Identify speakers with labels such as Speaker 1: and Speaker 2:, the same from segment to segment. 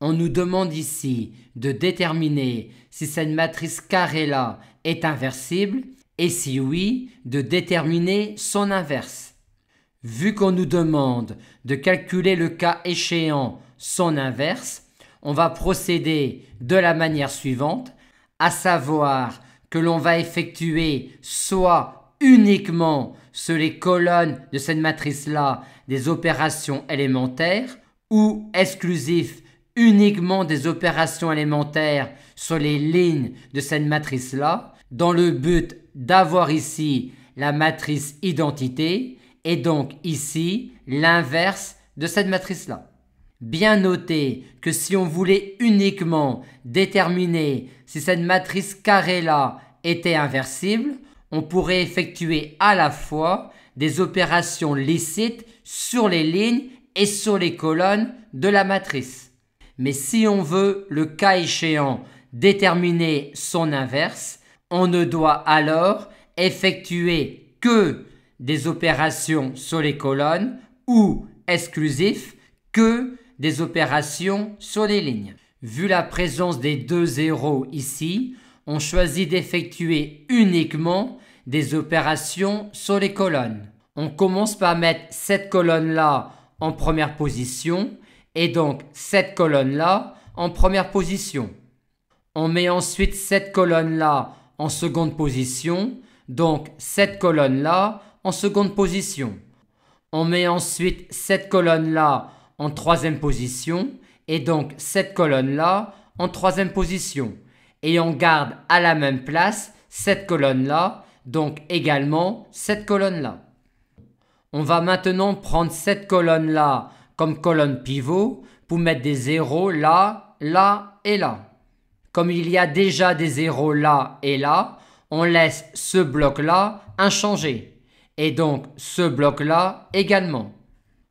Speaker 1: On nous demande ici de déterminer si cette matrice carrée-là est inversible et si oui, de déterminer son inverse. Vu qu'on nous demande de calculer le cas échéant son inverse, on va procéder de la manière suivante, à savoir que l'on va effectuer soit uniquement sur les colonnes de cette matrice-là des opérations élémentaires ou exclusif uniquement des opérations élémentaires sur les lignes de cette matrice-là dans le but d'avoir ici la matrice identité et donc ici l'inverse de cette matrice-là. Bien noter que si on voulait uniquement déterminer si cette matrice carrée-là était inversible, on pourrait effectuer à la fois des opérations licites sur les lignes et sur les colonnes de la matrice. Mais si on veut, le cas échéant, déterminer son inverse, on ne doit alors effectuer que des opérations sur les colonnes ou exclusif que des opérations sur les lignes. Vu la présence des deux zéros ici, on choisit d'effectuer uniquement des opérations sur les colonnes. On commence par mettre cette colonne-là en première position et donc cette colonne-là en première position. On met ensuite cette colonne-là en seconde position, donc cette colonne-là en seconde position. On met ensuite cette colonne-là en troisième position et donc cette colonne-là en troisième position. Et on garde à la même place cette colonne-là, donc également cette colonne-là. On va maintenant prendre cette colonne-là comme colonne pivot pour mettre des zéros là, là et là. Comme il y a déjà des zéros là et là, on laisse ce bloc-là inchangé. Et donc ce bloc-là également.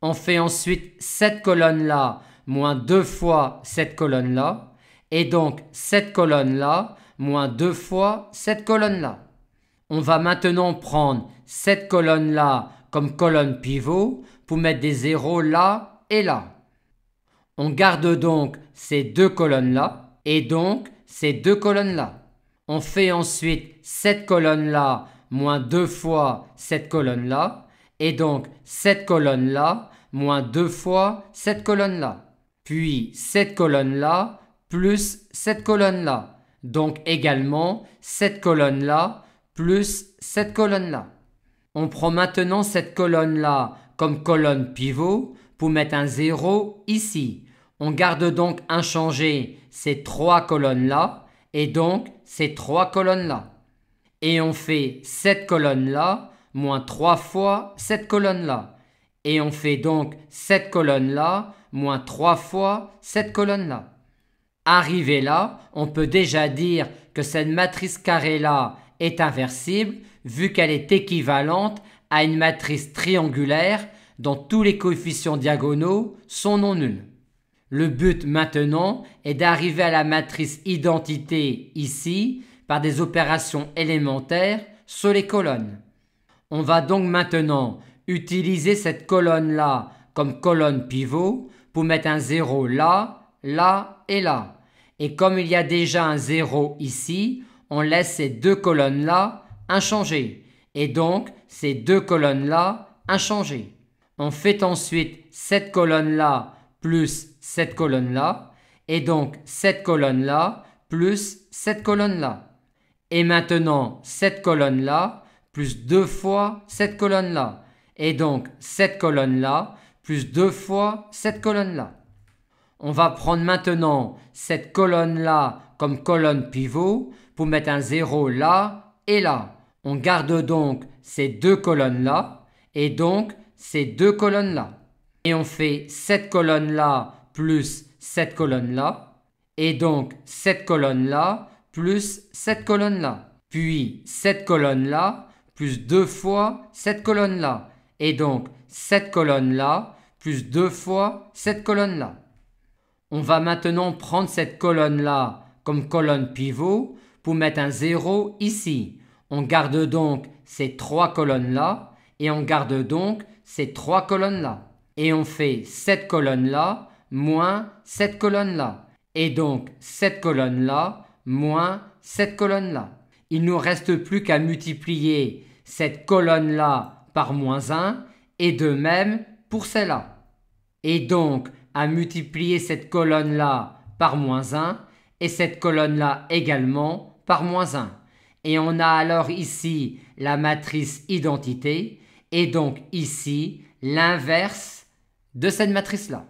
Speaker 1: On fait ensuite cette colonne-là moins 2 fois cette colonne-là. Et donc cette colonne-là moins 2 fois cette colonne-là. On va maintenant prendre cette colonne-là comme colonne pivot pour mettre des zéros là et là. On garde donc ces deux colonnes-là et donc ces deux colonnes-là. On fait ensuite cette colonne-là moins 2 fois cette colonne-là et donc cette colonne-là moins 2 fois cette colonne-là. Puis cette colonne-là plus cette colonne-là. Donc également cette colonne-là plus cette colonne-là. On prend maintenant cette colonne-là comme colonne pivot pour mettre un 0 ici. On garde donc inchangé ces trois colonnes-là et donc ces trois colonnes-là. Et on fait cette colonne-là moins 3 fois cette colonne-là. Et on fait donc cette colonne-là moins 3 fois cette colonne-là. Arrivé là, on peut déjà dire que cette matrice carrée-là est inversible vu qu'elle est équivalente à une matrice triangulaire dont tous les coefficients diagonaux sont non nuls. Le but maintenant est d'arriver à la matrice identité ici par des opérations élémentaires sur les colonnes. On va donc maintenant utiliser cette colonne-là comme colonne pivot pour mettre un 0 là, là et là. Et comme il y a déjà un 0 ici, on laisse ces deux colonnes-là inchangées. Et donc ces deux colonnes-là inchangées. On fait ensuite cette colonne-là plus cette colonne-là. Et donc cette colonne-là plus cette colonne-là. Et maintenant cette colonne-là plus 2 fois cette colonne-là. Et donc cette colonne-là plus 2 fois cette colonne-là. On va prendre maintenant cette colonne-là comme colonne pivot pour mettre un 0 là et là. On garde donc ces deux colonnes-là et donc ces deux colonnes-là. Et on fait cette colonne-là plus cette colonne-là et donc cette colonne-là plus cette colonne-là. Puis cette colonne-là plus 2 fois cette colonne-là et donc cette colonne-là plus 2 fois cette colonne-là. On va maintenant prendre cette colonne-là comme colonne pivot pour mettre un 0 ici. On garde donc ces trois colonnes-là et on garde donc ces trois colonnes-là. Et on fait cette colonne-là moins cette colonne-là. Et donc cette colonne-là moins cette colonne-là. Il ne nous reste plus qu'à multiplier cette colonne-là par moins 1 et de même pour celle-là. Et donc à multiplier cette colonne-là par moins 1 et cette colonne-là également par moins 1. Et on a alors ici la matrice identité et donc ici l'inverse de cette matrice-là.